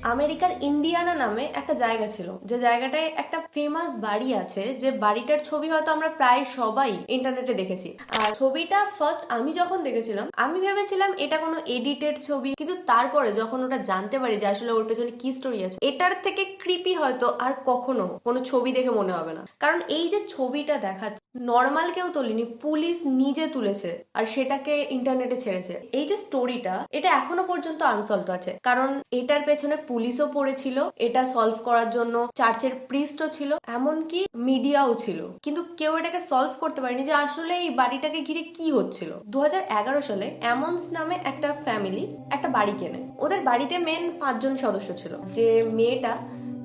আমেরিকার ইন্ডিয়ানা নামে একটা জায়গা ছিল, যে জায়গাটায় একটা ফেমাস বাড়ি আছে, যে বাড়িটার ছবি হয়তো আমরা প্রায় সবাই ইন্টারনেটে দেখেছি। আর ছবিটা ফার্স্ট আমি যখন দেখেছিলাম আমি ভেবেছিলাম এটা কোনো এডিটেড ছবি, কিন্তু তারপরে যখন ওটা জানতে পারি যে আসলে ওর পেছনে কি স্টোরি আছে, এটার থেকে ক্রিপি হয়তো আর কখনো কোনো ছবি দেখে মনে হবে না। কারণ এই যে ছবিটা দেখাচ্ছে, নর্মাল কেউ তোলেনি, পুলিশ নিজে তুলেছে আর সেটাকে ইন্টারনেটে ছেড়েছে। এই যে স্টোরিটা, এটা এখনো পর্যন্ত আনসলভড আছে, কারণ এটার পেছনে পুলিশও পড়েছিল, এটা সলভ করার জন্য চার্চের প্রিস্টও ছিল, এমনকি মিডিয়াও ছিল, কিন্তু কেউ এটাকে সলভ করতে পারেনি যে আসলে এই বাড়িটাকে ঘিরে কি হচ্ছিল। 2011 সালে অ্যামন্স নামে একটা ফ্যামিলি একটা বাড়ি কেনে। ওদের বাড়িতে মেন 5 জন সদস্য ছিল। যে মেয়েটা,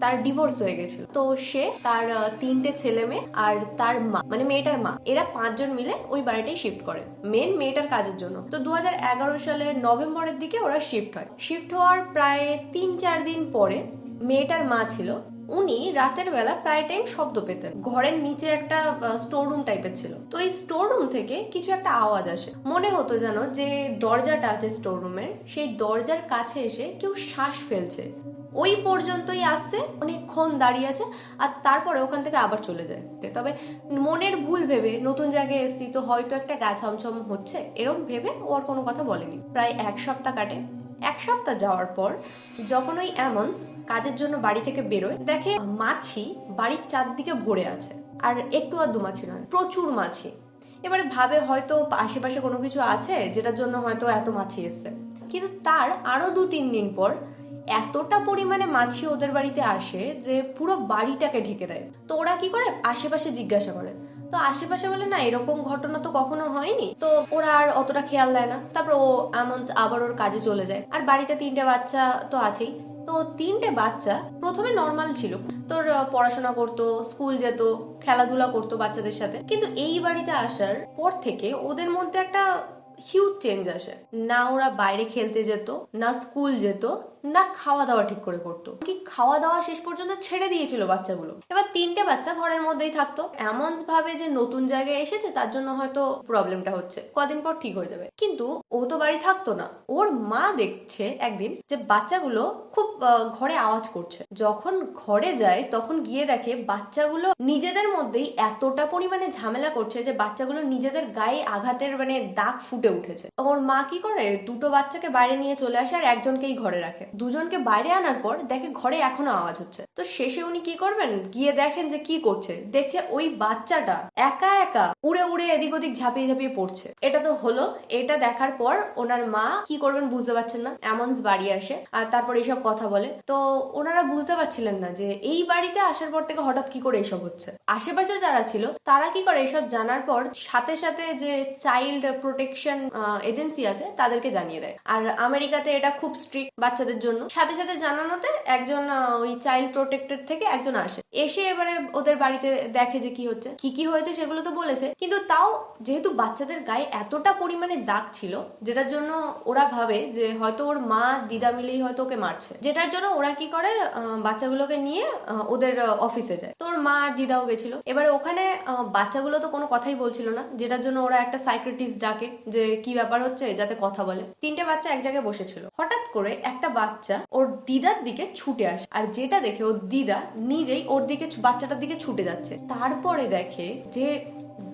তার ডিভোর্স হয়ে গেছিল, তো সে তার 3টে ছেলে মেয়ে আর তার মা, মানে মেয়েটার মা, এরা 5 জন মিলে ওই বাড়িটাই শিফট করে মেয়েটার কাজের জন্য। তো 2011 সালে নভেম্বরের দিকে ওরা শিফট হয়। শিফট হওয়ার প্রায় 3-4 দিন পরে মেয়েটার মা ছিল, উনি রাতের বেলা প্রায় টাইম শব্দ পেতেন। ঘরের নিচে একটা স্টোর রুম টাইপের ছিল, তো এই স্টোর রুম থেকে কিছু একটা আওয়াজ আসে। মনে হতো যেন যে দরজাটা আছে স্টোর রুমের, সেই দরজার কাছে এসে কেউ শ্বাস ফেলছে। ওই পর্যন্তই আসছে, অনেকক্ষণ দাঁড়িয়ে আছে, আর তারপরে ওখান থেকে আবার চলে যায়। তবে মনের ভুল ভেবে, নতুন জায়গায় এসছি তো হয়তো একটা গা ছমছম হচ্ছে, এরকম ভেবে ও আর কোনো কথা বলেনি। প্রায় 1 সপ্তাহ কাটে। 1 সপ্তাহ যাওয়ার পর যখন ওই অ্যামন্স কাজের জন্য বাড়ি থেকে বেরোয়, দেখে মাছি বাড়ির চারদিকে ভরে আছে। আর একটু আর দু মাছি নয়, প্রচুর মাছি। এবারে ভাবে হয়তো আশেপাশে কোনো কিছু আছে যেটার জন্য হয়তো এত মাছি এসছে, কিন্তু তার আরো 2-3 দিন পর এতটা পরিমাণে মাছি ওদের বাড়িতে আসে যে পুরো বাড়িটাকে ঢেকে দেয়। তো ওরা কি করে, আশেপাশে জিজ্ঞাসা করে, তো আশেপাশে বলে না, এরকম ঘটনা তো কখনো হয়নি। তো ওরা আর অতটা খেয়াল দেয় না। তারপর ও এমন আবার ওর কাজে চলে যায়। আর বাড়িতে 3টে বাচ্চা তো আছেই। তো 3টে বাচ্চা প্রথমে নর্মাল ছিল, তোর পড়াশোনা করতো, স্কুল যেত, খেলাধুলা করতো বাচ্চাদের সাথে। কিন্তু এই বাড়িতে আসার পর থেকে ওদের মধ্যে একটা হিউজ চেঞ্জ আসে। না ওরা বাইরে খেলতে যেত, না স্কুল যেত, না খাওয়া দাওয়া ঠিক করে করতো, কি খাওয়া দাওয়া শেষ পর্যন্ত ছেড়ে দিয়েছিল বাচ্চাগুলো। এবার 3টে বাচ্চা ঘরের মধ্যেই থাকতো। এমন ভাবে যে নতুন জায়গায় এসেছে, তার জন্য হয়তো প্রবলেমটা হচ্ছে, কদিন পর ঠিক হয়ে যাবে। কিন্তু ও তো বাড়ি থাকতো না। ওর মা দেখছে একদিন যে বাচ্চাগুলো খুব ঘরে আওয়াজ করছে। যখন ঘরে যায় তখন গিয়ে দেখে বাচ্চাগুলো নিজেদের মধ্যেই এতটা পরিমাণে ঝামেলা করছে যে বাচ্চাগুলো নিজেদের গায়ে আঘাতের মানে দাগ ফুটে উঠেছে। ওর মা কি করে, 2টো বাচ্চাকে বাইরে নিয়ে চলে আসে আর একজনকেই ঘরে রাখে। 2জনকে বাইরে আনার পর দেখে ঘরে এখনো আওয়াজ হচ্ছে। তো শেষে উনি কি করবেন, গিয়ে দেখেন যে কি করছে। দেখছে ওই বাচ্চাটা একা একা উড়ে উড়ে এদিক ওদিক ঝাঁপিয়ে ঝাঁপিয়ে পড়ছে। এটা তো হলো, এটা দেখার পর ওনার মা কি করবেন বুঝতে পারছেন না। এমনস বাড়ি আসে আর তারপর এইসব কথা বলে। তো ওনারা বুঝতে পারছিলেন না যে এই বাড়িতে আসার পর থেকে হঠাৎ কি করে এইসব হচ্ছে। আশেপাশে যারা ছিল তারা কি করে, এইসব জানার পর সাথে সাথে যে চাইল্ড প্রোটেকশন এজেন্সি আছে তাদেরকে জানিয়ে দেয়। আর আমেরিকাতে এটা খুব স্ট্রিক্ট বাচ্চাদের জন্য। সাথে সাথে জানানোতে একজন ওই চাইল্ড প্রোটেক্টর থেকে একজন আসে, এসে এবারে ওদের বাড়িতে দেখে যে কি হচ্ছে, কি হয়েছে সেগুলো তো বলেছে, কিন্তু তাও যেহেতু বাচ্চাদের গায়ে এতটা পরিমাণে দাগ ছিল, যেটার জন্য ওরা ভাবে যে হয়তো ওর মা দিদা মিলেই হয়তো ওকে মারছে, যেটার জন্য ওরা কি করে, বাচ্চাগুলোকে নিয়ে ওদের অফিসে যায়। তো ওর মা আর দিদাও গেছিল। এবারে ওখানে বাচ্চাগুলো তো কোনো কথাই বলছিল না, যেটার জন্য ওরা একটা সাইক্রেটিস্ট ডাকে যে কি ব্যাপার হচ্ছে, যাতে কথা বলে। 3টে বাচ্চা এক জায়গায় বসেছিল। হঠাৎ করে একটা বাচ্চা ওর দিদার দিকে ছুটে আসে, আর যেটা দেখে ওর দিদা নিজেই ওর দিকে, বাচ্চাটার দিকে ছুটে যাচ্ছে। তারপরে দেখে যে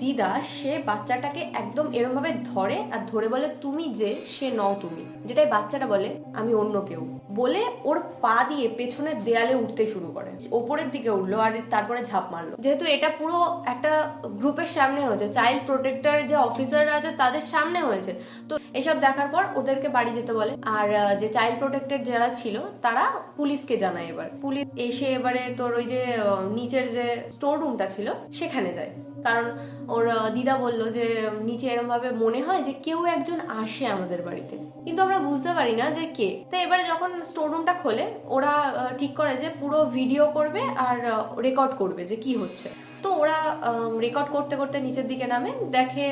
দিদা সে বাচ্চাটাকে একদম এরম ভাবে ধরে আর ধরে বলে, তুমি যে সে নও তুমি। যেটাই বাচ্চাটা বলে, আমি অন্য কেউ। বলে ওর পা দিয়ে পেছনের দেয়ালে উঠতে শুরু করে, ওপরের দিকে উঠলো আর তারপরে ঝাঁপ মারলো। যেহেতু এটা পুরো একটা গ্রুপের সামনে হয়েছে, চাইল্ড প্রোটেক্টর যে অফিসাররা আছে তাদের সামনে হয়েছে, তো এসব দেখার পর ওদেরকে বাড়ি যেতে বলে। আর যে চাইল্ড প্রোটেক্টর যারা ছিল তারা পুলিশকে জানায়। এবার পুলিশ এসে এবারে তোর ওই যে নিচের যে স্টোর রুমটা ছিল সেখানে যায়। কারণ ওর দিদা বলল যে নিচে এরম ভাবে মনে হয় যে কেউ একজন আসে আমাদের বাড়িতে, কিন্তু আমরা বুঝতে পারি না যে কে। তো এবারে যখন স্টোর রুমটা খোলে, ওরা ঠিক করে যে পুরো ভিডিও করবে আর রেকর্ড করবে যে কি হচ্ছে। তো ওরা রেকর্ড করতে করতে নিচের দিকে নামে, দেখে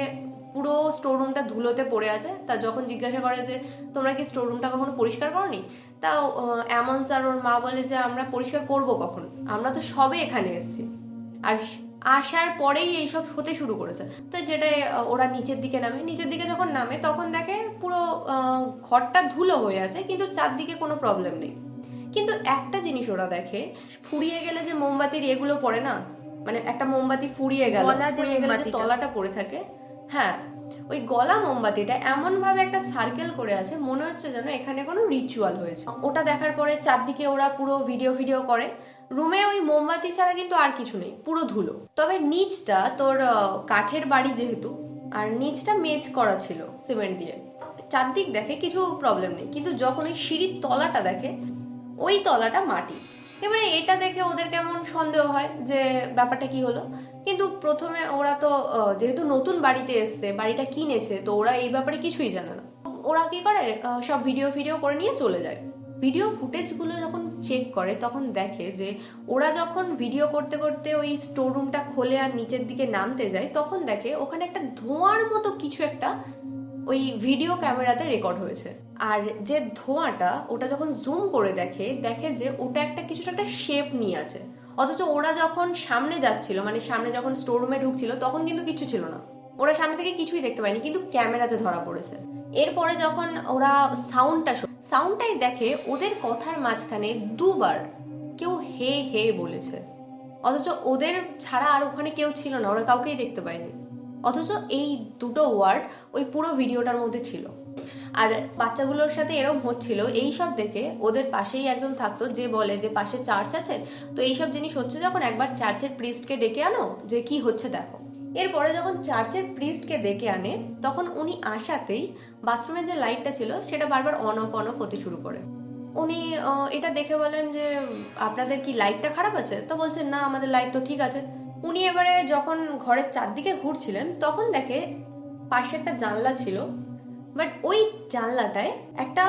পুরো স্টোর রুমটা ধুলোতে পড়ে আছে। তা যখন জিজ্ঞাসা করে যে তোমরা কি স্টোর রুমটা কখনো পরিষ্কার করনি, তাও এমন আর ওর মা বলে যে আমরা পরিষ্কার করব কখন, আমরা তো সবে এখানে এসেছি। আর আসার পরেই এইসব হতে শুরু করেছে। তো যেটা ওরা নিচের দিকে নামে, নিচের দিকে যখন নামে তখন দেখে পুরো ঘরটা ধুলো হয়ে আছে, কিন্তু চারদিকে কোনো প্রবলেম নেই। কিন্তু একটা জিনিস ওরা দেখে, ফুরিয়ে গেলে যে মোমবাতির এগুলো পড়ে না, মানে একটা মোমবাতি ফুরিয়ে গেলে যে তলাটা পড়ে থাকে, হ্যাঁ ওই গলা মোমবাতিটা এমন ভাবে একটা সার্কেল করে আছে, মনে হচ্ছে যেন এখানে কোনো রিচুয়াল হয়েছে। ওটা দেখার পরে চারদিকে ওরা পুরো ভিডিও করে। রুমে ওই মোমবাতি ছাড়া কিন্তু আর কিছু নেই, পুরো ধুলো। তবে নিচটা তোর কাঠের বাড়ি যেহেতু, আর নিচটা মেজ করা ছিল সিমেন্ট দিয়ে, চারদিক দেখে কিছু প্রবলেম নেই। কিন্তু যখন ওই সিঁড়ির তলাটা দেখে, ওই তলাটা মাটি। এবারে এটা দেখে ওদের কেমন সন্দেহ হয় যে ব্যাপারটা কি হলো। কিন্তু প্রথমে ওরা তো যেহেতু নতুন বাড়িতে এসছে, বাড়িটা কিনেছে, তো ওরা এই ব্যাপারে কিছুই জানে না। ওরা কি করে, সব ভিডিও করে নিয়ে চলে যায়। ভিডিও ফুটেজগুলো যখন চেক করে তখন দেখে যে ওরা যখন ভিডিও করতে করতে ওই স্টোর রুমটা খোলে আর নিচের দিকে নামতে যায়, তখন দেখে ওখানে একটা ধোঁয়ার মতো কিছু একটা ওই ভিডিও ক্যামেরাতে রেকর্ড হয়েছে। আর যে ধোঁয়াটা, ওটা যখন জুম করে দেখে যে ওটা একটা কিছুটা একটা শেপ নিয়ে আছে। অথচ ওরা যখন সামনে যাচ্ছিল, মানে সামনে যখন স্টোর রুমে ঢুকছিল, তখন কিন্তু কিছু ছিল না, ওরা সামনে থেকে কিছুই দেখতে পায়নি, কিন্তু ক্যামেরাতে ধরা পড়েছে। এরপরে যখন ওরা সাউন্ডটাই দেখে, ওদের কথার মাঝখানে দুবার কেউ হে হে বলেছে। অথচ ওদের ছাড়া আর ওখানে কেউ ছিল না, ওরা কাউকেই দেখতে পায়নি। অথচ এই দুটো ওয়ার্ড ওই পুরো ভিডিওটার মধ্যে ছিল। আর বাচ্চাগুলোর সাথে এরকম হচ্ছিল, এইসব দেখে ওদের পাশেই একজন থাকতো যে বলে যে পাশে চার্চ আছে, তো এইসব জিনিস হচ্ছে যখন, একবার চার্চের প্রিস্টকে ডেকে আনো, যে কি হচ্ছে দেখো। এরপরে যখন চার্চের প্রিস্টকে ডেকে আনে, তখন উনি আসাতেই বাথরুমের যে লাইটটা ছিল সেটা বারবার অন অফ হতে শুরু করে। উনি এটা দেখে বলেন যে আপনাদের কি লাইটটা খারাপ আছে? তো বলছেন না, আমাদের লাইট তো ঠিক আছে। উনি এবারে যখন ঘরের চারদিকে ঘুরছিলেন, তখন দেখে পাশে একটা জানলা ছিল, বাট ওই জানলাটায় একটা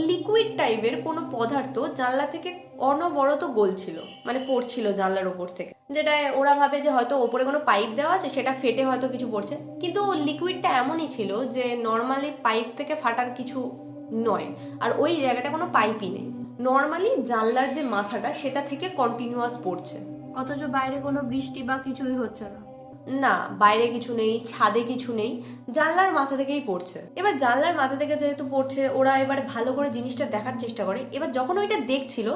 লিকুইড টাইপের কোনো পদার্থ জানলা থেকে অনবরত গলছিল, মানে পড়ছিল জানলার ওপর থেকে, যেটা ওরা ভাবে যে হয়তো ওপরে কোনো পাইপ দেওয়া আছে, সেটা ফেটে হয়তো কিছু পড়ছে। কিন্তু লিকুইডটা এমনই ছিল যে নর্মালি পাইপ থেকে ফাটার কিছু নয়, আর ওই জায়গাটা কোনো পাইপই নেই। নর্মালি জানলার যে মাথাটা, সেটা থেকে কন্টিনিউয়াস পড়ছে। অথচ বাইরে কোনো বৃষ্টি বা কিছুই হচ্ছে না। না, বাইরে কিছু নেই, ছাদে কিছু নেই, জানলার মাথা থেকেই পড়ছে। এবার জানলার মাথা থেকে যেহেতু পড়ছে, ওরা এবার ভালো করে জিনিসটা দেখার চেষ্টা করে। এবার যখন ওইটা দেখছিল,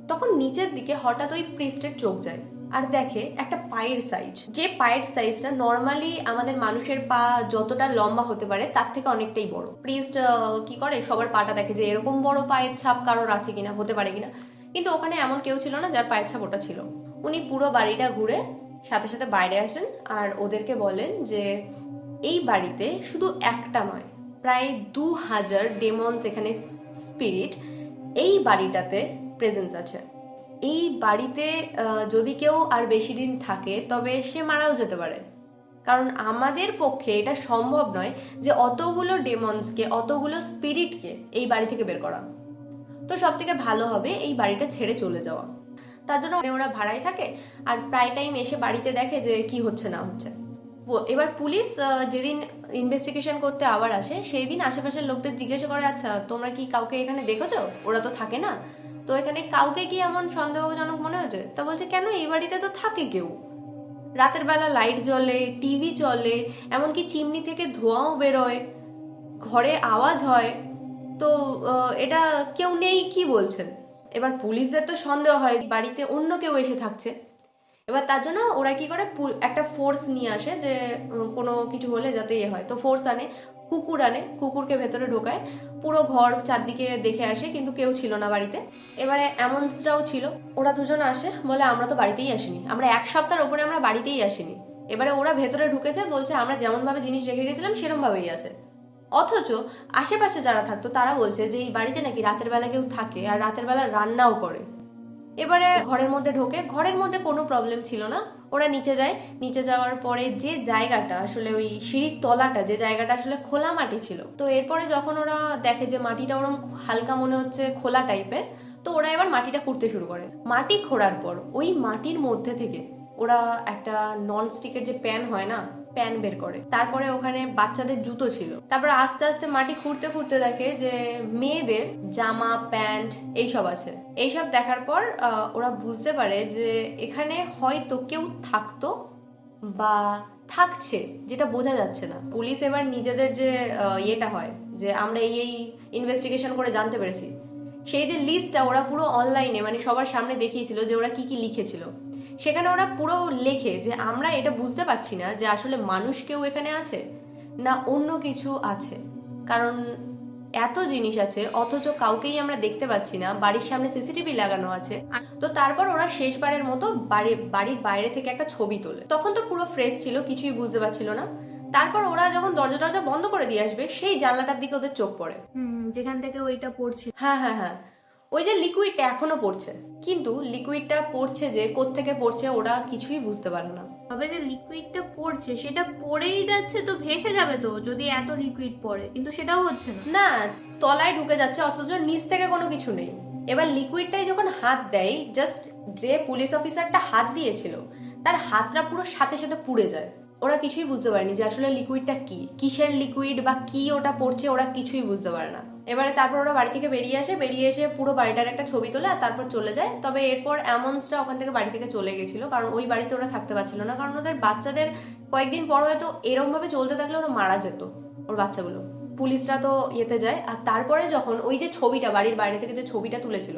তখন নিচের দিকে হঠাৎ ওই প্রিস্টের চোখ যায়, আর দেখে একটা পায়ের সাইজ, যে পায়ের সাইজটা নর্মালি আমাদের মানুষের পা যতটা লম্বা হতে পারে তার থেকে অনেকটাই বড়। প্রিস্ট কি করে, সবার পাটা দেখে যে এরকম বড় পায়ের ছাপ কারোর আছে কিনা, হতে পারে কিনা। কিন্তু ওখানে এমন কেউ ছিল না যার পায়ের ছাপ ওটা ছিল। উনি পুরো বাড়িটা ঘুরে সাথে সাথে বাইরে আসেন, আর ওদেরকে বলেন যে এই বাড়িতে শুধু একটা নয়, প্রায় 2000 ডেমনস, এখানে স্পিরিট এই বাড়িটাতে প্রেজেন্স আছে। এই বাড়িতে যদি কেউ আর বেশি দিন থাকে, তবে সে মারাও যেতে পারে। কারণ আমাদের পক্ষে এটা সম্ভব নয় যে অতগুলো ডেমন্সকে, অতগুলো স্পিরিটকে এই বাড়ি থেকে বের করা। তো সব থেকে ভালো হবে এই বাড়িটা ছেড়ে চলে যাওয়া। তার জন্য ওরা ভাড়ায় থাকে, আর প্রায় টাইম এসে বাড়িতে দেখে যে কি হচ্ছে না হচ্ছে। এবার পুলিশ যেদিন ইনভেস্টিগেশন করতে আবার আসে, সেই দিন আশেপাশের লোকদের জিজ্ঞাসা করে, আচ্ছা তোমরা কি কাউকে এখানে দেখেছো? ওরা তো থাকে না, তো এখানে কাউকে কি এমন সন্দেহজনক মনে হয়েছে? তা বলছে কেন, এই বাড়িতে তো থাকে কেউ, রাতের বেলা লাইট জ্বলে, টিভি চলে, এমনকি চিমনি থেকে ধোঁয়াও বেরোয়, ঘরে আওয়াজ হয়, তো এটা কেউ নেই কি বলছেন? এবার পুলিশদের তো সন্দেহ হয় বাড়িতে অন্য কেউ এসে থাকছে। এবার তার জন্য ওরা কি করে, একটা ফোর্স নিয়ে আসে যে কোনো কিছু হলে যাতে হয়। তো ফোর্স আনে, কুকুরকে ভেতরে ঢোকায়, পুরো ঘর চারদিকে দেখে আসে, কিন্তু কেউ ছিল না বাড়িতে। এবারে এমনসটাও ছিল, ওরা দুজন আসে, বলে আমরা তো বাড়িতেই আসিনি, আমরা 1 সপ্তাহের ওপরে আমরা বাড়িতেই আসিনি। এবারে ওরা ভেতরে ঢুকেছে, বলছে আমরা যেমন ভাবে জিনিস রেখে গেছিলাম সেরকম ভাবেই আছে। অথচ আশেপাশে যারা থাকতো তারা বলছে যে এই বাড়িতে নাকি রাতের বেলা কেউ থাকে, আর রাতের বেলা রান্নাও করে। এবারে ঘরের মধ্যে ঢোকে, ঘরের মধ্যে কোনো প্রবলেম ছিল না। ওরা নিচে যায়, নিচে যাওয়ার পরে যে জায়গাটা আসলে ওই সিঁড়ির তলাটা, যে জায়গাটা আসলে খোলা মাটি ছিল, তো এরপরে যখন ওরা দেখে যে মাটিটা ওরকম হালকা মনে হচ্ছে খোলা টাইপের, তো ওরা এবার মাটিটা খুঁড়তে শুরু করে। মাটি খোঁড়ার পর ওই মাটির মধ্যে থেকে ওরা একটা নন স্টিকের যে প্যান হয় না, প্যান বের করে। তারপরে ওখানে বাচ্চাদের জুতো ছিল। তারপরে আস্তে আস্তে মাটি খুঁড়তে খুঁড়তে দেখে যে মেয়েদের জামা, প্যান্ট এইসব আছে। এইসব দেখার পর ওরা বুঝতে পারে যে এখানে হয়তো কেউ থাকতো বা থাকছে, যেটা বোঝা যাচ্ছে না। পুলিশ এবার নিজেদের যে ইয়েটা হয় যে আমরা এই ইনভেস্টিগেশন করে জানতে পেরেছি, সেই যে লিস্টটা ওরা পুরো অনলাইনে মানে সবার সামনে দেখিয়েছিল যে ওরা কি কি লিখেছিল। সেখানে ওরা পুরো লেখে যে আমরা এটা বুঝতে পারছি না যে আসলে মানুষ কেউ এখানে আছে না অন্য কিছু আছে, কারণ এত জিনিস আছে অথচ কাউকেই আমরা দেখতে পাচ্ছি না, বাড়ির সামনে সিসিটিভি লাগানো আছে। তো তারপর ওরা শেষবারের মতো বাড়ির বাইরে থেকে একটা ছবি তোলে। তখন তো পুরো ফ্রেশ ছিল, কিছুই বুঝতে পারছিল না। তারপর ওরা যখন দরজা টরজা বন্ধ করে দিয়ে আসবে সেই জানলাটার দিকে ওদের চোখ পড়ে। যেখান থেকে ওইটা পড়ছিল। হ্যাঁ হ্যাঁ হ্যাঁ, ওই যে লিকুইডটা এখনো পড়ছে, কিন্তু লিকুইডটা পড়ছে যে কোত্থেকে পড়ছে ওরা কিছুই বুঝতে পারে না। তবে যে লিকুইডটা পড়ছে সেটা পড়েই যাচ্ছে, তো ভেসে যাবে তো যদি এত লিকুইড পড়ে, কিন্তু সেটাও হচ্ছে না। না, তলায় ঢুকে যাচ্ছে অথচ নিচ থেকে কোনো কিছু নেই। এবার লিকুইডটাই যখন হাত দেয়, জাস্ট যে পুলিশ অফিসারটা হাত দিয়েছিল তার হাতটা পুরো সাথে সাথে পুড়ে যায়। ওরা কিছুই বুঝতে পারেনি যে আসলে লিকুইডটা কি, কিসের লিকুইড বা কি ওটা পড়ছে, ওরা কিছুই বুঝতে পারে না। এবারে তারপর ওরা বাড়ি থেকে বেরিয়ে আসে, বেরিয়ে এসে পুরো বাড়িটার একটা ছবি তোলে আর তারপর চলে যায়। তবে এরপর অ্যামন্সরা ওখান থেকে বাড়ি থেকে চলে গেছিল, কারণ ওই বাড়িতে ওরা থাকতে পারছিল না, কারণ ওদের বাচ্চাদের কয়েকদিন পর হয়তো এরম ভাবে চলতে থাকলে ওরা মারা যেত, ওর বাচ্চাগুলো। পুলিশরা তো ইয়েতে যায়, আর তারপরে যখন ওই যে ছবিটা বাড়ির বাইরে থেকে যে ছবিটা তুলেছিল,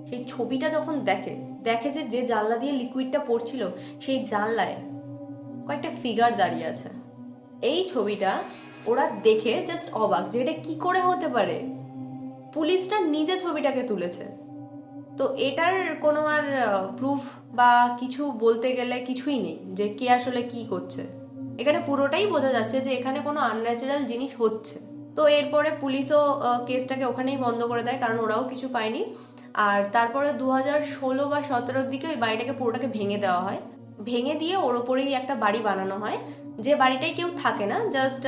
সেই ছবিটা যখন দেখে দেখে যে যে জানলা দিয়ে লিকুইডটা পড়ছিল সেই জানলায় কয়েকটা ফিগার দাঁড়িয়ে আছে। এই ছবিটা ওরা দেখে জাস্ট অবাক যে এটা কি করে হতে পারে, পুলিশটা নিজে ছবিটাকে তুলেছে। তো এটার কোনো আর প্রুফ বা কিছু বলতে গেলে কিছুই নেই যে কে আসলে কি করছে। এখানে পুরোটাই বোঝা যাচ্ছে যে এখানে কোনো আনন্যাচারাল জিনিস হচ্ছে। তো এরপরে পুলিশও কেসটাকে ওখানেই বন্ধ করে দেয়, কারণ ওরাও কিছু পায়নি। আর তারপরে 2016 বা 17 দিকে ওই বাড়িটাকে পুরোটাকে ভেঙে দেওয়া হয়। ভেঙে দিয়ে ওর ওপরেই একটা বাড়ি বানানো হয়, যে বাড়িটায় কেউ থাকে না, জাস্ট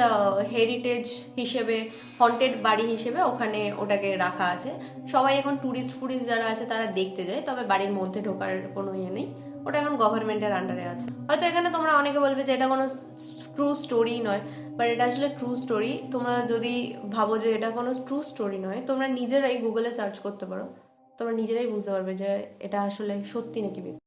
হেরিটেজ হিসেবে, হন্টেড বাড়ি হিসেবে ওখানে ওটাকে রাখা আছে। সবাই এখন টুরিস্ট ফুরিস্ট যারা আছে তারা দেখতে যায়, তবে বাড়ির মধ্যে ঢোকার কোনো ইয়ে নেই। ওটা এখন গভর্নমেন্টের আন্ডারে আছে। হয়তো এখানে তোমরা অনেকে বলবে যে এটা কোনো ট্রু স্টোরি নয়, বাট এটা আসলে ট্রু স্টোরি। তোমরা যদি ভাবো যে এটা কোনো ট্রু স্টোরি নয়, তোমরা নিজেরাই গুগলে সার্চ করতে পারো, তোমরা নিজেরাই বুঝতে পারবে যে এটা আসলে সত্যি নাকি মিথ্যা।